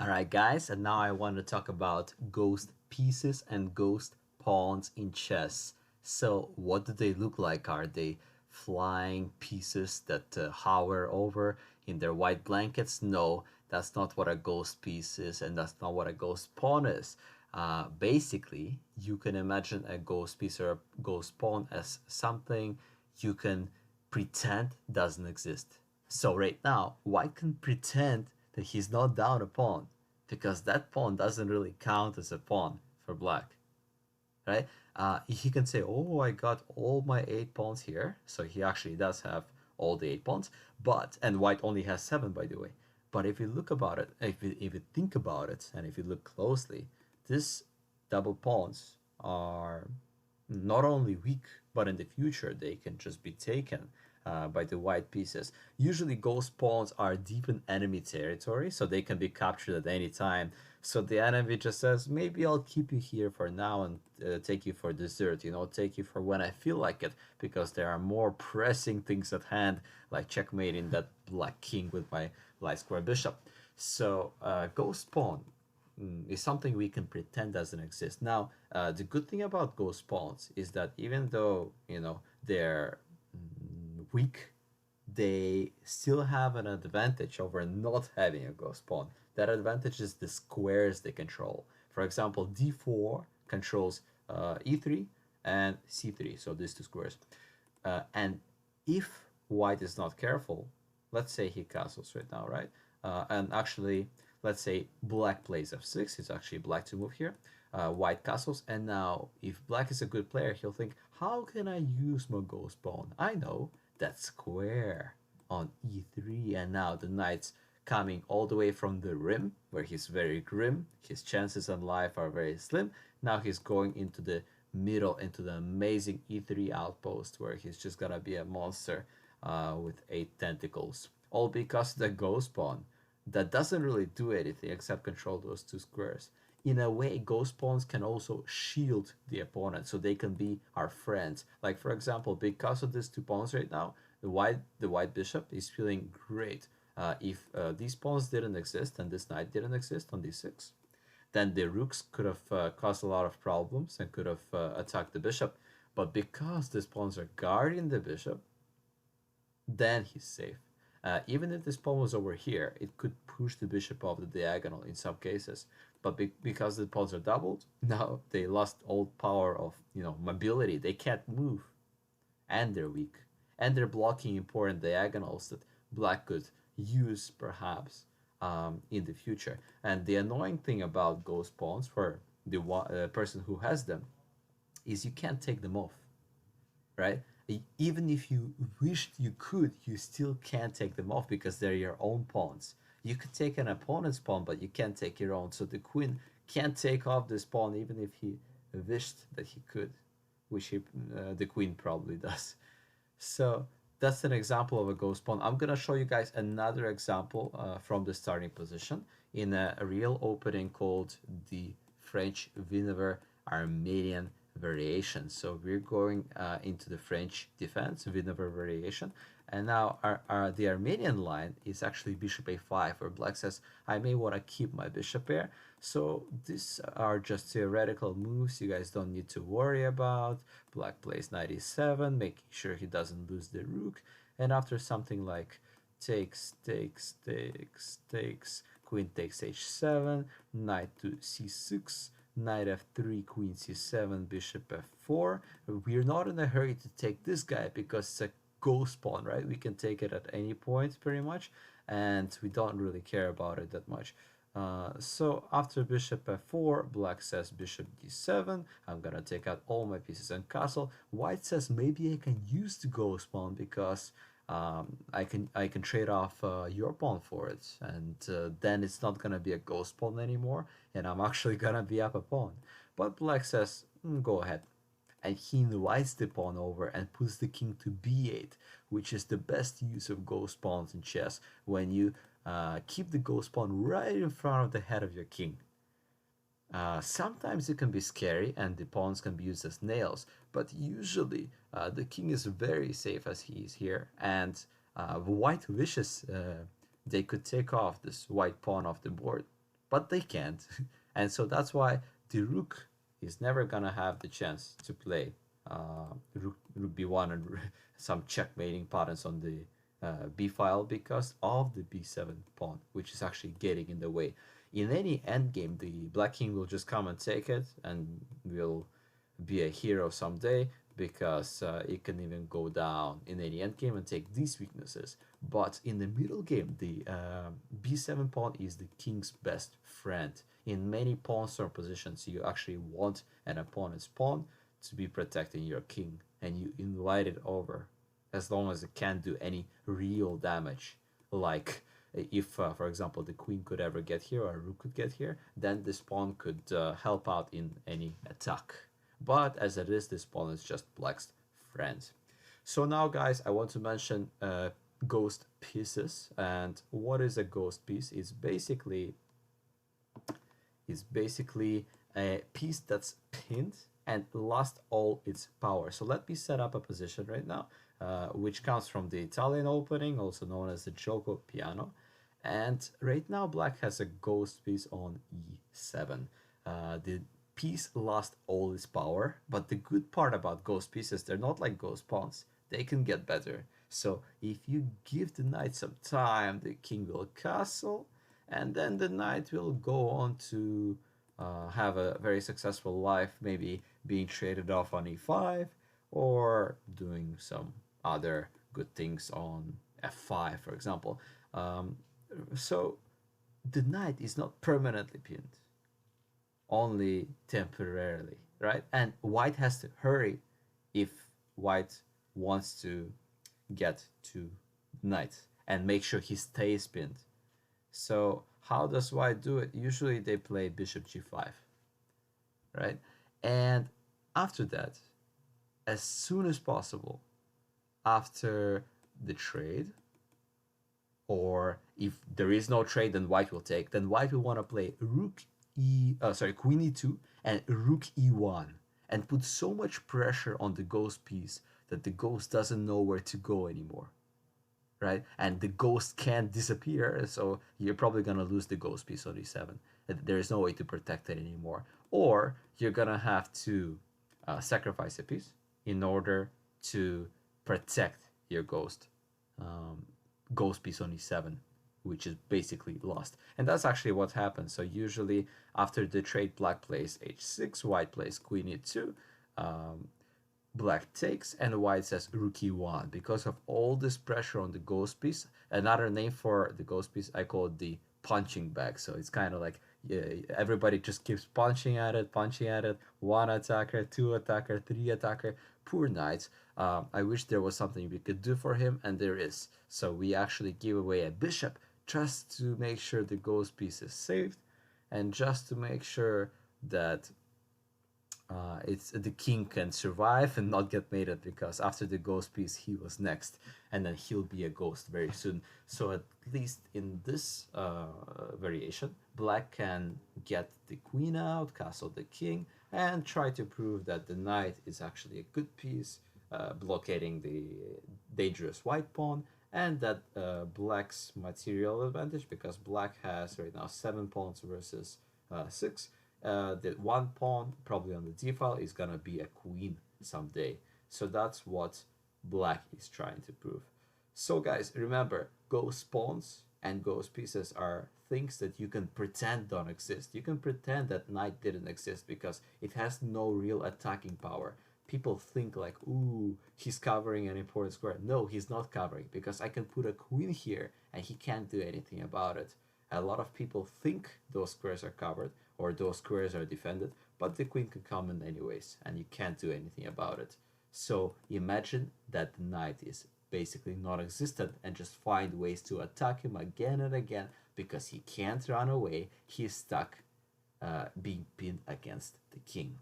Alright guys, and now I want to talk about ghost pieces and ghost pawns in chess. So what do they look like? Are they flying pieces that hover over in their white blankets? No, that's not what a ghost piece is, and that's not what a ghost pawn is. Basically, you can imagine a ghost piece or a ghost pawn as something you can pretend doesn't exist. So right now, White can pretend that he's not down a pawn because that pawn doesn't really count as a pawn for Black, right? He can say, "Oh, I got all my 8 pawns here," so he actually does have all the 8 pawns. But and White only has 7, by the way. But if you look about it, if you think about it, and if you look closely, these double pawns are not only weak, but in the future they can just be taken by the white pieces. Usually ghost pawns are deep in enemy territory, so they can be captured at any time. So the enemy just says, maybe I'll keep you here for now and take you for dessert, take you for when I feel like it, because there are more pressing things at hand, like checkmating that black king with my light square bishop. So ghost pawn is something we can pretend doesn't exist. Now, the good thing about ghost pawns is that even though they're weak, they still have an advantage over not having a ghost pawn. That advantage is the squares they control. For example, d4 controls e3 and c3, so these two squares. And if white is not careful, let's say he castles right now, right? And actually, let's say black plays f6. It's actually black to move here. White castles, and now if black is a good player, he'll think, how can I use my ghost pawn? I know that square on e3, and now the knight's coming all the way from the rim, where he's very grim. His chances on life are very slim. Now he's going into the middle, into the amazing e3 outpost, where he's just gonna be a monster with 8 tentacles. All because of the ghost pawn that doesn't really do anything except control those two squares. In a way, ghost pawns can also shield the opponent, so they can be our friends. Like for example, because of these 2 pawns right now, the white bishop is feeling great. If these pawns didn't exist and this knight didn't exist on d6, then the rooks could have caused a lot of problems and could have attacked the bishop. But because these pawns are guarding the bishop, then he's safe. Even if this pawn was over here, it could push the bishop off the diagonal in some cases. But because the pawns are doubled, now they lost all power of mobility. They can't move, and they're weak, and they're blocking important diagonals that black could use perhaps in the future. And the annoying thing about ghost pawns for the person who has them is you can't take them off, right? Even if you wished you could, you still can't take them off because they're your own pawns. You could take an opponent's pawn, but you can't take your own. So the queen can't take off this pawn even if he wished that he could, which the queen probably does. So that's an example of a ghost pawn. I'm gonna show you guys another example from the starting position in a real opening called the French Winawer Armenian variation. So we're going into the French defense Winawer variation, and now the Armenian line is actually bishop a5, where black says, I may want to keep my bishop here. So these are just theoretical moves you guys don't need to worry about. Black plays knight e7, making sure he doesn't lose the rook. And after something like takes, queen takes h7, knight to c6, knight f3, queen c7, bishop f4. We're not in a hurry to take this guy because it's a ghost pawn, right? We can take it at any point pretty much, and we don't really care about it that much. So after bishop f4, black says bishop d7. I'm gonna take out all my pieces and castle. White says maybe I can use the ghost pawn because I can trade off your pawn for it, and then it's not gonna be a ghost pawn anymore, and I'm actually gonna be up a pawn. But black says, go ahead, and he invites the pawn over and puts the king to b8, which is the best use of ghost pawns in chess, when you keep the ghost pawn right in front of the head of your king. Sometimes it can be scary and the pawns can be used as nails, but usually the king is very safe as he is here, and white wishes they could take off this white pawn off the board. but they can't. And so that's why the rook is never gonna have the chance to play rook b1 and some checkmating patterns on the b file because of the b7 pawn, which is actually getting in the way. In any endgame, the black king will just come and take it and will be a hero someday because it can even go down in any endgame and take these weaknesses. But in the middle game, the b7 pawn is the king's best friend. In many pawn storm positions, you actually want an opponent's pawn to be protecting your king, and you invite it over as long as it can't do any real damage. Like if, for example, the queen could ever get here or rook could get here, then this pawn could help out in any attack. But as it is, this pawn is just black's friend. So now, guys, I want to mention ghost pieces. And what is a ghost piece? It's basically a piece that's pinned and lost all its power. So let me set up a position right now, which comes from the Italian opening, also known as the Gioco Piano. And right now, black has a ghost piece on e7. The piece lost all its power, but the good part about ghost pieces, they're not like ghost pawns. They can get better. So if you give the knight some time, the king will castle, and then the knight will go on to have a very successful life, maybe being traded off on e5 or doing some other good things on f5, for example. So the knight is not permanently pinned, only temporarily, right? And white has to hurry if white wants to get to knight and make sure he stays pinned. So how does white do it? Usually they play bishop g5, right? And after that, as soon as possible, after the trade, or if there is no trade, then white will take. Then white will want to play queen e2 and rook e1, and put so much pressure on the ghost piece that the ghost doesn't know where to go anymore, right? And the ghost can't disappear, so you're probably gonna lose the ghost piece on e7. There is no way to protect it anymore, or you're gonna have to sacrifice a piece in order to protect your ghost piece on e7, which is basically lost. And that's actually what happens. So usually after the trade, black plays h6, white plays queen e2, black takes, and white says rook e1 because of all this pressure on the ghost piece. Another name for the ghost piece, I call it the punching bag. So it's kind of like, yeah, everybody just keeps punching at it, one attacker, two attacker, three attacker. Poor knight. I wish there was something we could do for him, and there is. So we actually give away a bishop just to make sure the ghost piece is saved, and just to make sure that it's the king can survive and not get mated, because after the ghost piece he was next, and then he'll be a ghost very soon. So at least in this variation, black can get the queen out, castle the king, and try to prove that the knight is actually a good piece, blockading the dangerous white pawn, and that black's material advantage, because black has right now 7 pawns versus 6. The one pawn probably on the d file is gonna be a queen someday. So that's what black is trying to prove. So guys, remember, ghost pawns and ghost pieces are things that you can pretend don't exist. You can pretend that knight didn't exist because it has no real attacking power. People think like, ooh, he's covering an important square. No, he's not covering, because I can put a queen here and he can't do anything about it. A lot of people think those squares are covered or those squares are defended, but the queen can come in anyways, and you can't do anything about it. So imagine that the knight is basically non-existent, and just find ways to attack him again and again, because he can't run away. He's stuck being pinned against the king.